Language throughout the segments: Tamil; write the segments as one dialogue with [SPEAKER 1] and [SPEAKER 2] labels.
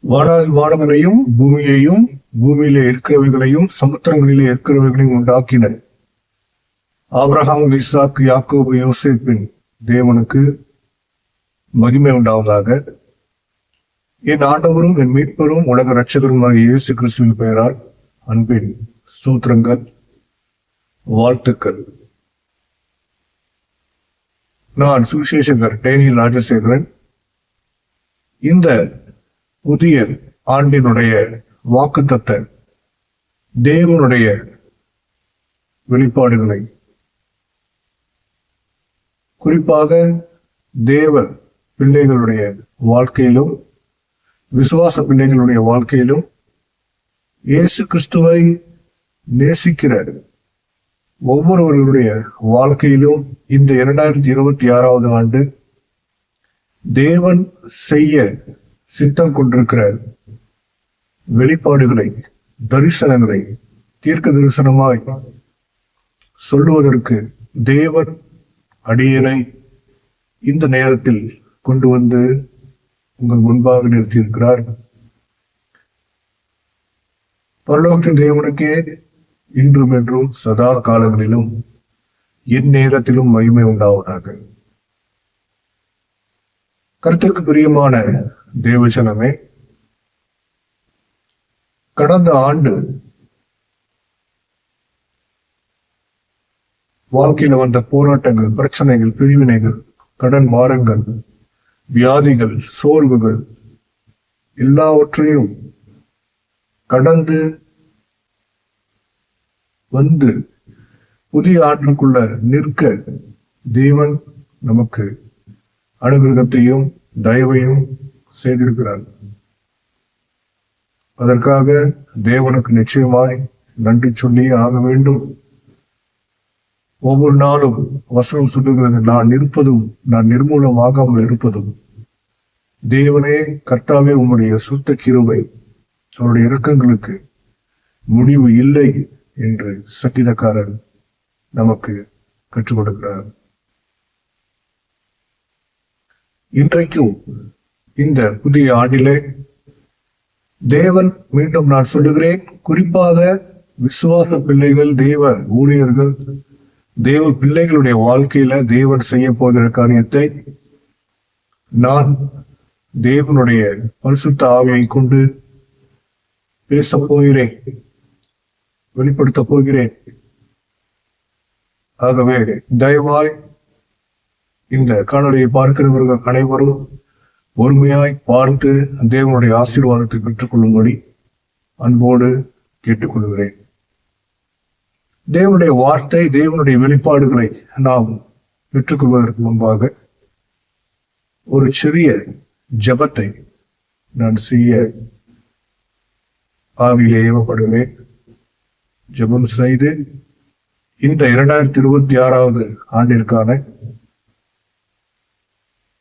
[SPEAKER 1] வானங்களையும் பூமியையும் பூமியிலே இருக்கிறவைகளையும் சமுத்திரங்களிலே இருக்கிறவைகளையும் உண்டாக்கின ஆபிரகாம், ஈசாக்கு, யாக்கோபு, யோசேப்பின் தேவனுக்கு மகிமை உண்டாவதாக. என் ஆண்டவரும் என் மீட்பரும் உலக இரட்சகருமாகிய இயேசு கிறிஸ்துவின் பெயரால் அன்பின் ஸ்தோத்திரங்கள், வாழ்த்துக்கள். நான் சுவிசேஷகர் டேனியல் ராஜசேகரன். இந்த புதிய ஆண்டினுடைய வாக்குத்தத்த தேவனுடைய வெளிப்பாடுகளை, குறிப்பாக தேவ பிள்ளைகளுடைய வாழ்க்கையிலும் விசுவாச பிள்ளைகளுடைய வாழ்க்கையிலும் இயேசு கிறிஸ்துவை நேசிக்கிற ஒவ்வொருவருடைய வாழ்க்கையிலும் இந்த 2026வது ஆண்டு தேவன் செய்ய சித்தம் கொண்டிருக்கிற வெளிப்பாடுகளை, தரிசனங்களை தீர்க்க தரிசனமாய் சொல்லுவதற்கு தேவன் அடியனை இந்த நேரத்தில் கொண்டு வந்து உங்கள் முன்பாக நிறுத்தியிருக்கிறார். பரலோகத்தின் தேவனுக்கே இன்றும் என்றும் சதா காலங்களிலும் என் நேரத்திலும் மகிமை உண்டாவதாக. கர்த்தருக்கு பிரியமான தேவஜனமே, கடந்த ஆண்டு வாழ்க்கையில வந்த போராட்டங்கள், பிரச்சனைகள், பிரிவினைகள், கடன் பாரங்கள், வியாதிகள், சோர்வுகள் எல்லாவற்றையும் கடந்து வந்து புதிய ஆண்டுக்குள்ள நிற்க தேவன் நமக்கு அனுகிரகத்தையும் தயவையும் செய்திருக்கிறார். அதற்காக தேவனுக்கு நிச்சயமாய் நன்றி சொல்லியே ஆக வேண்டும். ஒவ்வொரு நாளும் வசனம் சொல்லுகிறது, நான் இருப்பதும் நான் நிர்மூலமாகாமல் இருப்பதும் தேவனே கர்த்தாவே உம்முடைய சுத்த கிருபை, அவருடைய இரக்கங்களுக்கு முடிவு இல்லை என்று சங்கீதக்காரர் நமக்கு கற்றுக் கொடுக்கிறார். இன்றைக்கும் இந்த புதிய ஆண்டிலே தேவன், மீண்டும் நான் சொல்லுகிறேன், குறிப்பாக விசுவாச பிள்ளைகள், தேவ ஊழியர்கள், தேவ பிள்ளைகளுடைய வாழ்க்கையில தேவன் செய்ய போகிற காரியத்தை நான் தேவனுடைய பரிசுத்த ஆவியை கொண்டு பேச போகிறேன், வெளிப்படுத்த போகிறேன். ஆகவே தயவாய் இந்த காணொலியை பார்க்கிறவர்கள் அனைவரும் பொறுமையாய் பார்த்து தேவனுடைய ஆசீர்வாதத்தை பெற்றுக்கொள்ளும்படி அன்போடு கேட்டுக்கொள்கிறேன். தேவனுடைய வார்த்தை, தேவனுடைய வெளிப்பாடுகளை நாம் பெற்றுக்கொள்வதற்கு முன்பாக ஒரு சிறிய ஜெபத்தை நான் செய்ய ஆவியிலே ஏவப்படுகிறேன். ஜெபம் செய்து இந்த 2026வது ஆண்டிற்கான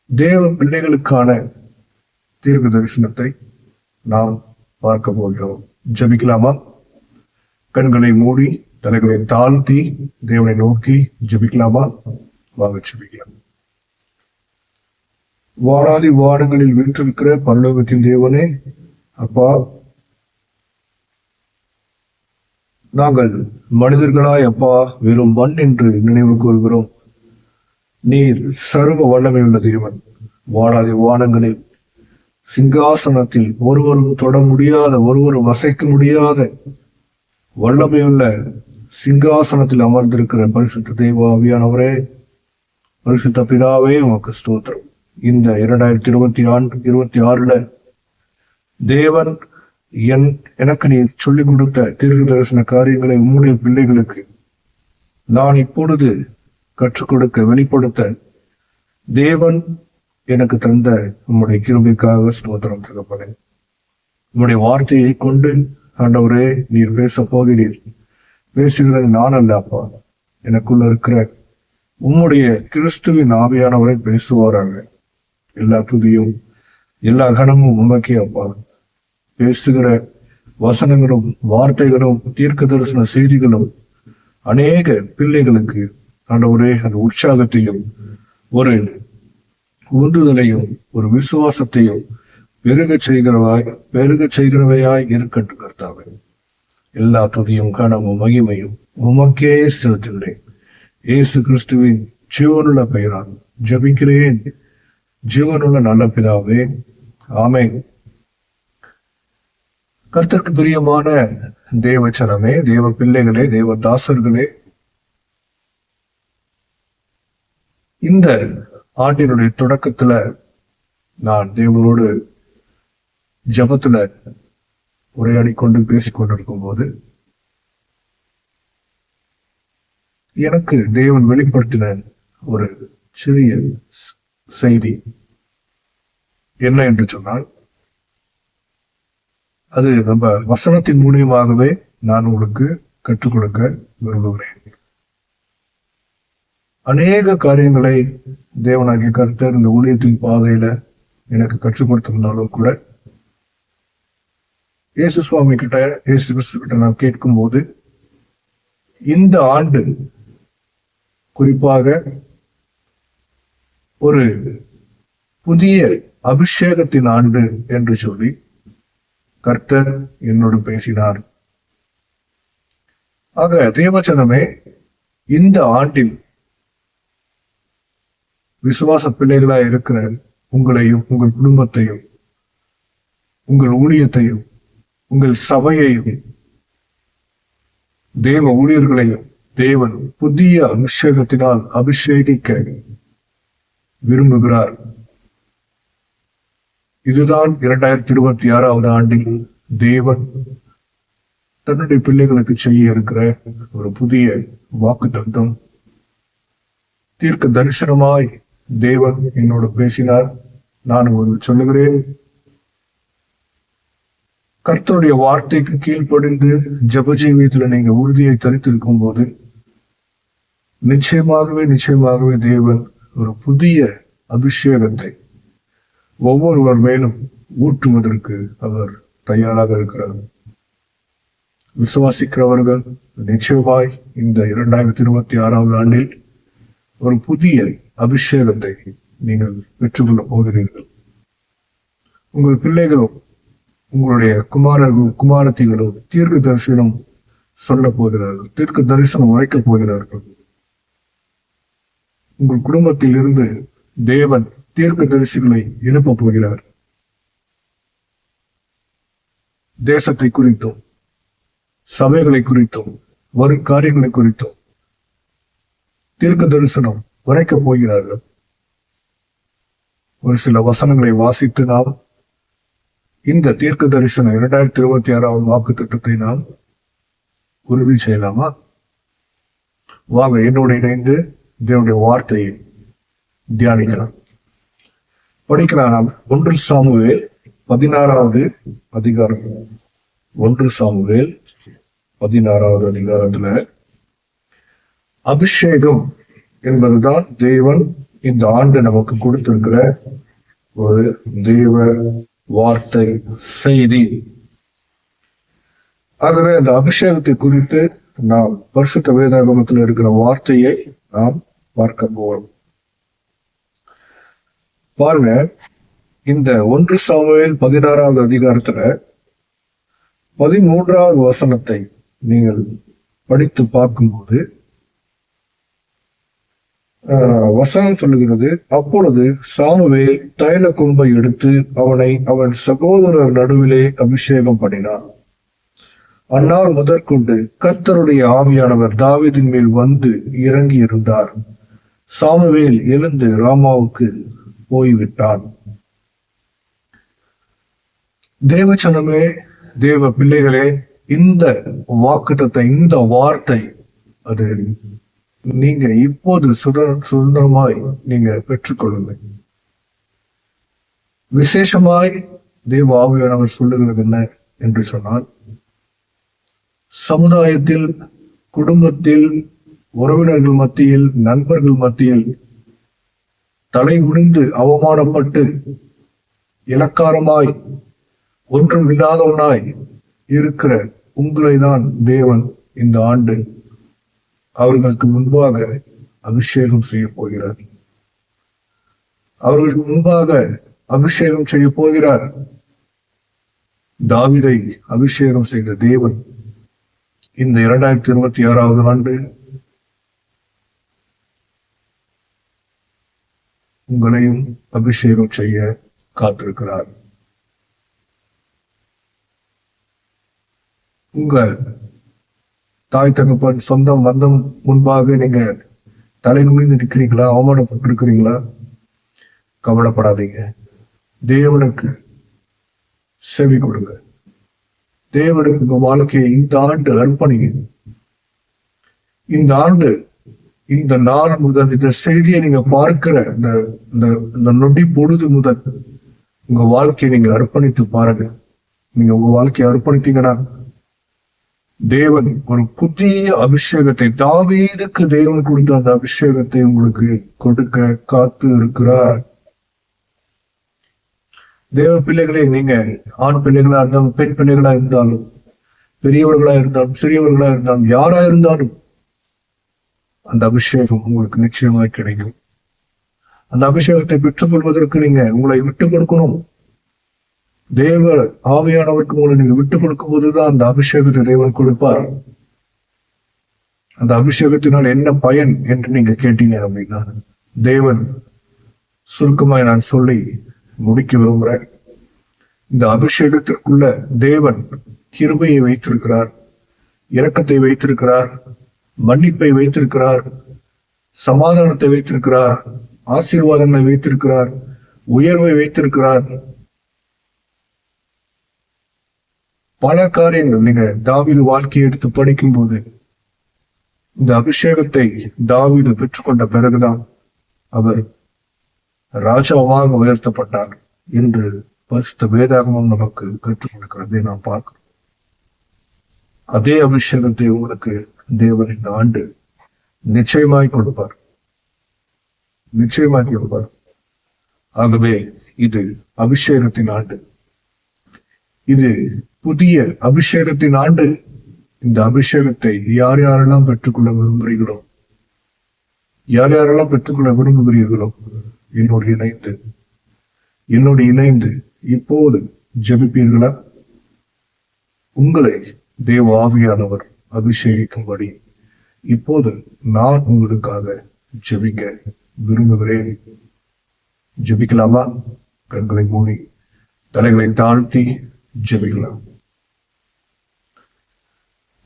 [SPEAKER 1] தேவ பிள்ளைகளுக்கான தீர்க்க தரிசனத்தை நாம் பார்க்க போகிறோம். ஜெபிக்கலாமா? கண்களை மூடி தலைகளை தாழ்த்தி தேவனை நோக்கி ஜெபிக்கலாமா? வாங்க ஜெபிக்கலாம். வானாதி வானங்களில் வீற்றிருக்கிற பரலோகத்தின் தேவனே, அப்பா, நாங்கள் மனிதர்களாய் அப்பா வெறும் மண் என்று நினைவு கூறுகிறோம். நீர் சர்வ வல்லமை உள்ள தேவன். வானாதி வானங்களில் சிங்காசனத்தில் ஒருவரும் தொட முடியாத, ஒருவரும் அசைக்க முடியாத வல்லமையுள்ள சிங்காசனத்தில் அமர்ந்திருக்கிற பரிசுத்த தேவ ஆவியானவரே, பரிசுத்த பிதாவே, உமக்கு ஸ்தோத்திரம். இந்த 2026 தேவன் எனக்கு நீ சொல்லிக் கொடுத்த தீர்க்க தரிசன காரியங்களை உம்முடைய பிள்ளைகளுக்கு நான் இப்பொழுது கற்றுக் கொடுக்க, வெளிப்படுத்த தேவன் எனக்கு தந்த உம்முடைய கிருபைக்காக ஸ்தோத்திரம் தகப்பனே. உம்முடைய வார்த்தையை கொண்டு ஆண்டவரே நீர் பேச போகிறீர். பேசுகிறது நான் அல்ல அப்பா, எனக்குள்ள இருக்கிற உம்முடைய கிறிஸ்துவின் ஆவியானவரை பேசுவாராங்க. எல்லா துதியும் எல்லா கணமும் உமக்கே அப்பா. பேசுகிற வசனங்களும் வார்த்தைகளும் தீர்க்க தரிசன செய்திகளும் அநேக பிள்ளைகளுக்கு ஆண்டவரே அந்த உற்சாகத்தையும் ஒரு உந்துதலையும் ஒரு விசுவாசத்தையும் பெருக செய்கிறவையாய் இருக்கட்டும் கர்த்தாவே. எல்லா துதியும் கனமும் மகிமையும் உமக்கே செலுத்துகிறேன். இயேசு கிறிஸ்துவின் ஜீவனுள்ள பெயரால் ஜெபிக்கிறேன், ஜீவனுள்ள நல்ல பிதாவே, ஆமென். கர்த்தருக்கு பிரியமான தேவச்சனமே, தேவ பிள்ளைகளே, தேவ தாசர்களே, இந்த ஆண்டினுடைய தொடக்கத்துல நான் தேவனோடு ஜபத்துல உரையாடி கொண்டு பேசிக் கொண்டிருக்கும் போது எனக்கு தேவன் வெளிப்படுத்தின ஒரு சிறிய செய்தி என்ன என்று சொன்னால், அது நம்ம வசனத்தின் மூலியமாகவே நான் உங்களுக்கு கற்றுக் கொடுக்க விரும்புகிறேன். அநேக காரியங்களை தேவனாகிய கர்த்தர் இந்த ஊழியத்தின் பாதையில எனக்கு கற்றுக் கொடுத்திருந்தாலும் கூட, இயேசு சுவாமி கிட்ட, இயேசு கிறிஸ்து கிட்ட நான் கேட்கும் போது, இந்த ஆண்டு குறிப்பாக ஒரு புதிய அபிஷேகத்தின் ஆண்டு என்று சொல்லி கர்த்தர் என்னோடு பேசினார். ஆக தேவச்சனமே, இந்த ஆண்டில் விசுவாச பிள்ளைகளாய் இருக்கிற உங்களையும், உங்கள் குடும்பத்தையும், உங்கள் ஊழியத்தையும், உங்கள் சபையையும், தேவ ஊழியர்களையும் தேவன் புதிய அபிஷேகத்தினால் அபிஷேகிக்க விரும்புகிறார். இதுதான் 2026 ஆண்டில் தேவன் தன்னுடைய பிள்ளைகளுக்கு செய்ய இருக்கிற ஒரு புதிய வாக்குத்தத்தம். தீர்க்க தரிசனமாய் தேவன் என்னோடு பேசினார். நான் உங்களுக்கு சொல்லுகிறேன், கர்த்தருடைய வார்த்தைக்கு கீழ்ப்படிந்து ஜப ஜீவியத்துல நீங்க உறுதியை தரித்திருக்கும் போது நிச்சயமாகவே தேவன் ஒரு புதிய அபிஷேகத்தை ஒவ்வொருவர் மேலும் ஊற்றுவதற்கு அவர் தயாராக இருக்கிறார். விசுவாசிக்கிறவர்கள் நிச்சயமாய் இந்த 2026 ஆண்டில் ஒரு புதிய அபிஷேகத்தை நீங்கள் பெற்றுக்கொள்ளப் போகிறீர்கள். உங்கள் பிள்ளைகளும், உங்களுடைய குமாரர்களும் குமாரத்திகளும் தீர்க்க தரிசனம் சொல்ல போகிறார்கள், தீர்க்க தரிசனம் உரைக்கப் போகிறார்கள். உங்கள் குடும்பத்தில் இருந்து தேவன் தீர்க்க தரிசிகளை எழுப்ப போகிறார். தேசத்தை குறித்தும், சபைகளை குறித்தும், வரும் காரியங்களை குறித்தும் தீர்க்க தரிசனம் உரைக்கப் போகிறார்கள். ஒரு சில வசனங்களை வாசித்து நாம் இந்த தீர்க்க தரிசனம் 2026 வாக்கு திட்டத்தை நாம் உறுதி செய்யலாமா? வாங்க, என்னோடு இணைந்து தேவனுடைய வார்த்தையை தியானிக்கலாம். படிக்கலாம். நாம் 1 சாமுவேல் 16வது அதிகாரம். 1 சாமுவேல் 16வது அதிகாரத்துல அபிஷேகம் என்பதுதான் தேவன் இந்த ஆண்டு நமக்கு கொடுத்திருக்கிற ஒரு தேவ வார்த்தை செய்தி. ஆகவே அந்த அபிஷேகத்தை குறித்து நாம் பரிசுத்த வேதாகமத்தில் இருக்கிற வார்த்தையை நாம் பார்க்க போறோம். பாருங்க, இந்த 1 சாமுவேல் 16வது அதிகாரத்துல 13வது வசனத்தை நீங்கள் படித்து பார்க்கும்போது வசனம் சொல்லுகிறது, அப்பொழுது சாமுவேல் தைல கொம்பை எடுத்து அவனை அவன் சகோதரர் நடுவிலே அபிஷேகம் பண்ணினான். அந்நாள் முதற்கொண்டு கர்த்தருடைய ஆவியானவர் தாவீதின் மேல் வந்து இறங்கி இருந்தார். சாமுவேல் எழுந்து ராமாவுக்கு போய்விட்டான். தேவச்சனமே, தேவ பிள்ளைகளே, இந்த வாக்குத்தத்தை, இந்த வார்த்தை, அது நீங்க இப்போது சுதந்திரமாய் நீங்க பெற்றுக்கொள்ளுங்கள். விசேஷமாய் தேவ ஆவியானவர் சொல்லுகிறது என்ன என்று சொன்னால், சமுதாயத்தில், குடும்பத்தில், உறவினர்கள் மத்தியில், நண்பர்கள் மத்தியில் தலை குனிந்து அவமானப்பட்டு இலக்காரமாய் ஒன்றும் இல்லாதவனாய் இருக்கிற உங்களை தான் தேவன் இந்த ஆண்டு அவர்களுக்கு முன்பாக அபிஷேகம் செய்ய போகிறார். அவர்களுக்கு முன்பாக அபிஷேகம் செய்ய போகிறார். தாவீதை அபிஷேகம் செய்த தேவன் இந்த 2026வது ஆண்டு உங்களையும் அபிஷேகம் செய்ய காத்திருக்கிறார். உங்க தாய் தகப்பன் சொந்தம் பந்தம் முன்பாக நீங்க தலை குனிந்து நிற்கிறீங்களா? அவமானப்பட்டு இருக்கிறீங்களா? கவலைப்படாதீங்க. தேவனுக்கு செவி கொடுங்க. தேவனுக்கு உங்க வாழ்க்கையை இந்த ஆண்டு அர்ப்பணிங்க. இந்த ஆண்டு, இந்த நாள் முதல், இந்த செய்தியை நீங்க பார்க்கிற இந்த நொடி பொழுது முதல் உங்க வாழ்க்கையை நீங்க அர்ப்பணித்து பாருங்க. நீங்க உங்க வாழ்க்கையை அர்ப்பணித்தீங்கன்னா தேவன் ஒரு புதிய அபிஷேகத்தை, தாவீதுக்கு தேவன் கொடுத்த அந்த அபிஷேகத்தை உங்களுக்கு கொடுக்க காத்து இருக்கிறார். தேவ பிள்ளைகளே, நீங்க ஆண் பிள்ளைகளா இருந்தாலும், பெண் பிள்ளைகளா இருந்தாலும், பெரியவர்களா இருந்தாலும், சிறியவர்களா இருந்தாலும், யாரா இருந்தாலும் அந்த அபிஷேகம் உங்களுக்கு நிச்சயமாய் கிடைக்கும். அந்த அபிஷேகத்தை பெற்றுக் கொள்வதற்கு நீங்க உங்களை விட்டுக் கொடுக்கணும். தேவ ஆவியானவருக்கு உங்களை நீங்க விட்டுக் கொடுக்கும் போதுதான் அந்த அபிஷேகத்தை தேவன் கொடுப்பார். அந்த அபிஷேகத்தினால் என்ன பயன் என்று நீங்க கேட்டீங்க அப்படின்னா, தேவன் சுருக்கமாய் நான் சொல்லி முடிக்க விரும்புகிறேன். இந்த அபிஷேகத்திற்குள்ள தேவன் கிருபையை வைத்திருக்கிறார், இரக்கத்தை வைத்திருக்கிறார், மன்னிப்பை வைத்திருக்கிறார், சமாதானத்தை வைத்திருக்கிறார், ஆசீர்வாதங்களை வைத்திருக்கிறார், உயர்வை வைத்திருக்கிறார். பல காரியங்கள் நீங்க தாவீது வாழ்க்கையை எடுத்து படிக்கும் போது இந்த அபிஷேகத்தை தாவீது பெற்றுக்கொண்ட பிறகுதான் அவர் ராஜாவாக உயர்த்தப்பட்டார் என்று பரிசுத்த வேதாகமம் நமக்கு கற்றுக் கொடுக்கிறதை நாம் பார்க்கிறோம். அதே அபிஷேகத்தை உங்களுக்கு தேவன் இந்த ஆண்டு நிச்சயமாய் கொடுப்பார், நிச்சயமாய் கொடுப்பார். ஆகவே இது அபிஷேகத்தின் ஆண்டு, இது புதிய அபிஷேகத்தின் ஆண்டு. இந்த அபிஷேகத்தை யார் யாரெல்லாம் பெற்றுக்கொள்ள விரும்புகிறீர்களோ, யார் யாரெல்லாம் பெற்றுக்கொள்ள விரும்புகிறீர்களோ என்னோடு இணைந்து இப்போது ஜெபிப்பீர்களா? உங்களை தேவ ஆவியானவர் அபிஷேகிக்கும்படி இப்போது நான் உங்களுக்காக ஜெபிக்க விரும்புகிறேன். ஜெபிக்கலாமா? கண்களை மூடி தலைகளை தாழ்த்தி ஜெபிக்கலாம்.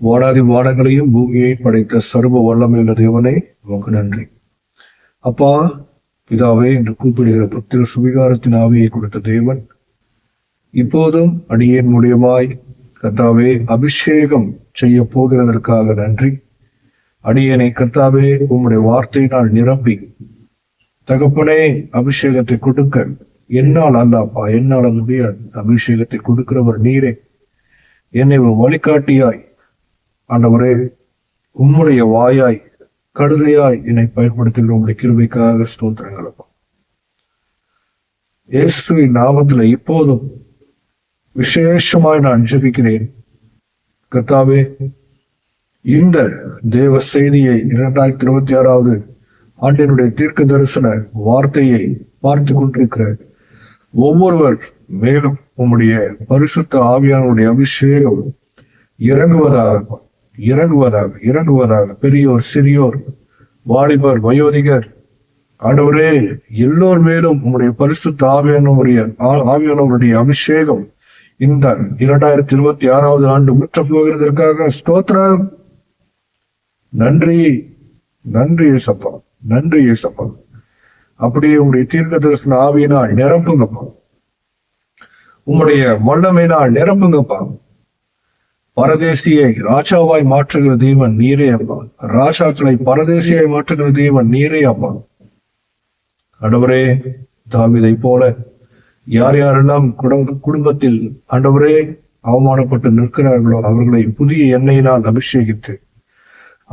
[SPEAKER 1] வானாதி வானங்களையும் பூமியை படைத்த சர்வ வல்லமையுள்ள தேவனே, உமக்கு நன்றி. அப்பா பிதாவே என்று கூப்பிடுகிற புத்திர சுவிகாரத்தின் ஆவியை கொடுத்த தேவன், இப்போதும் அடியேன் மூலியமாய் கர்த்தாவே அபிஷேகம் செய்ய போகிறதற்காக நன்றி. அடியேனை கர்த்தாவே உம்முடைய வார்த்தையினால் நிரப்பி தகப்பனே அபிஷேகத்தை கொடுக்க என்னால் அல்லப்பா, என்னால முடியாது. அபிஷேகத்தை கொடுக்கிறவர் நீரே. என்னை ஒரு வழிகாட்டியாய் ஆண்டவரே, உம்முடைய வாயாய் கடுதையாய் என்னை பயன்படுத்துகிற உங்களுடைய கிருபைக்காக ஸ்தோத்திரங்களப்பா. இயேசுவின் நாமத்துல இப்போதும் விசேஷமாய் நான் ஜெபிக்கிறேன். கர்த்தாவே, இந்த தேவ செய்தியை 2026வது ஆண்டினுடைய தீர்க்க தரிசன வார்த்தையை பார்த்து கொண்டிருக்கிற ஒவ்வொருவர் மேலும் உம்முடைய பரிசுத்த ஆவியானுடைய அபிஷேகம் இறங்குவதாக இறங்குவதாக இறங்குவதாக. பெரியோர், சிறியோர், வாலிபர், வயோதிகர், ஆண்டவரே எல்லோர் மேலும் உம்முடைய பரிசுத்த ஆவியானவருடைய அபிஷேகம் இந்த 2026வது ஆண்டு முற்ற போகிறதற்காக ஸ்தோத்திரம். நன்றி, நன்றி ஏசப்பா, நன்றி ஏசப்பா. அப்படியே உங்களுடைய தீர்க்க தரிசன ஆவியினால் நிரப்புங்கப்பா, உம்முடைய வல்லமையினால் நிரப்புங்கப்பா. பரதேசியை ராஜாவாய் மாற்றுகிற தேவன் நீரே அப்பா. ராஜாக்களை பரதேசியாய் மாற்றுகிற தேவன் நீரே அப்பா. ஆண்டவரே, தாவீதை போல யார் யாரெல்லாம் குடும்பத்தில் ஆண்டவரே அவமானப்பட்டு நிற்கிறார்களோ அவர்களை புதிய எண்ணெயினால் அபிஷேகித்து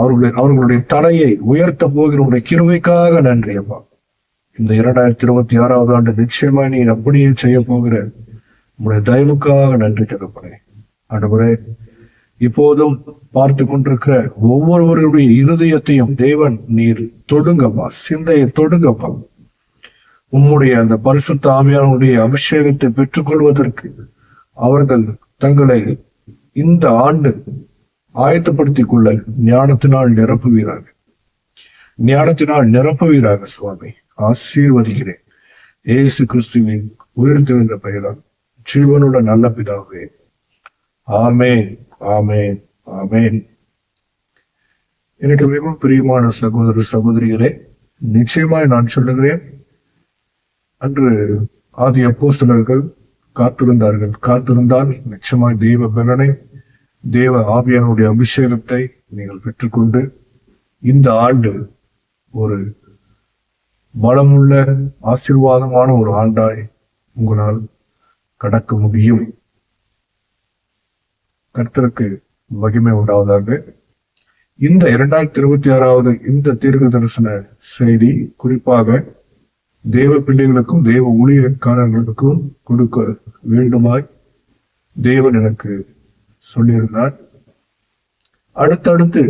[SPEAKER 1] அவர்களுடைய தலையை உயர்த்த போகிற உடைய கிருபைக்காக நன்றி அப்பா. இந்த 2026வது ஆண்டு நிச்சயமா நீ அப்படியே செய்ய போகிற உங்களுடைய தயவுக்காக நன்றி தகப்பனே. ஆண்டவரே, இப்போதும் பார்த்து கொண்டிருக்கிற ஒவ்வொருவருடைய இருதயத்தையும் தேவன் நீர் தொடுங்கப்பா, சிந்தையை தொடுங்கப்பா. உம்முடைய அந்த பரிசுத்த ஆவியானுடைய அபிஷேகத்தை பெற்றுக்கொள்வதற்கு அவர்கள் தங்களை இந்த ஆண்டு ஆயத்தப்படுத்திக் கொள்ள ஞானத்தினால் நிரப்புவீராக சுவாமி. ஆசீர்வதிக்கிறேன் இயேசு கிறிஸ்துவின் உயர்த்தெழுந்த பெயரால் ஜீவனுள்ள நல்ல பிதாவே. ஆமேன், ஆமேன், ஆமேன். எனக்கு மிகவும் பிரியமான சகோதர சகோதரிகளே, நிச்சயமாய் நான் சொல்லுகிறேன், அன்று ஆதி அப்போஸ்தலர்கள் காத்திருந்தால் நிச்சயமாய் தெய்வ பலனை, தேவ ஆவியானுடைய அபிஷேகத்தை நீங்கள் பெற்றுக்கொண்டு இந்த ஆண்டு ஒரு பலமுள்ள ஆசீர்வாதமான ஒரு ஆண்டாய் உங்களால் கடக்க முடியும். கர்த்தருக்கு மகிமை உண்டாவதாக. இந்த 2026 இந்த தீர்க்க தரிசன செய்தி குறிப்பாக தேவ பிள்ளைகளுக்கும் தேவ ஊழியக்காரர்களுக்கும் கொடுக்க வேண்டுமாய் தேவன் எனக்கு சொல்லியிருந்தார். அடுத்தடுத்து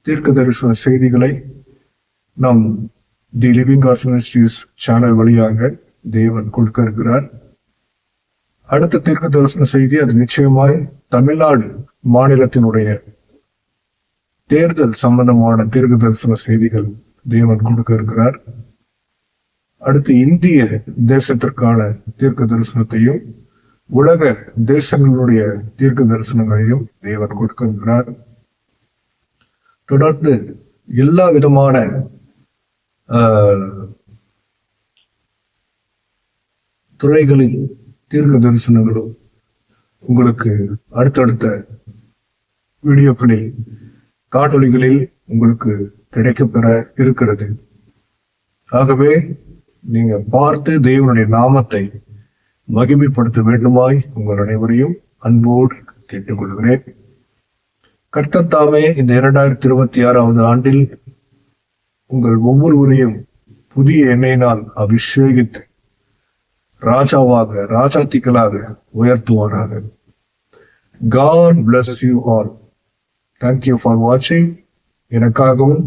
[SPEAKER 1] தீர்க்க தரிசன செய்திகளை நாம் the living god ministries channel வழியாக தேவன் கொடுக்க இருக்கிறார். அடுத்த தீர்க்க தரிசன செய்தி அது நிச்சயமாய் தமிழ்நாடு மாநிலத்தினுடைய தேர்தல் சம்பந்தமான தீர்க்க தரிசன செய்திகள் தேவன் கொடுக்க இருக்கிறார். அடுத்து இந்திய தேசத்திற்கான தீர்க்க தரிசனத்தையும் உலக தேசங்களுடைய தீர்க்க தரிசனங்களையும் தேவன் கொடுக்க இருக்கிறார். தொடர்ந்து எல்லா விதமான துறைகளில் தீர்க்க தரிசனங்களும் உங்களுக்கு அடுத்தடுத்த வீடியோக்களில் காணொளிகளில் உங்களுக்கு கிடைக்கப்பெற இருக்கிறது. ஆகவே நீங்க பார்த்து தேவனுடைய நாமத்தை மகிமைப்படுத்த வேண்டுமாய் உங்கள் அனைவரையும் அன்போடு கேட்டுக்கொள்கிறேன். கர்த்தர் தாமே இந்த 2026 ஆண்டில் உங்கள் ஒவ்வொருவரையும் புதிய எண்ணெயினால் அபிஷேகித்து ராஜாத்திகளாக உயர்த்துவாராக. God bless you all. Thank you for watching. எனக்காகவும்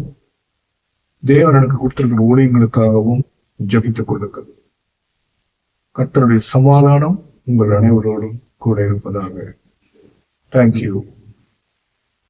[SPEAKER 1] தேவன் எனக்கு கொடுத்திருக்கிற ஊழியங்களுக்காகவும் ஜெபித்துக் கொள்ளுங்கள். கர்த்தருடைய சமாதானம் உங்கள் அனைவரோடும் கூட இருப்பதாக. Thank you.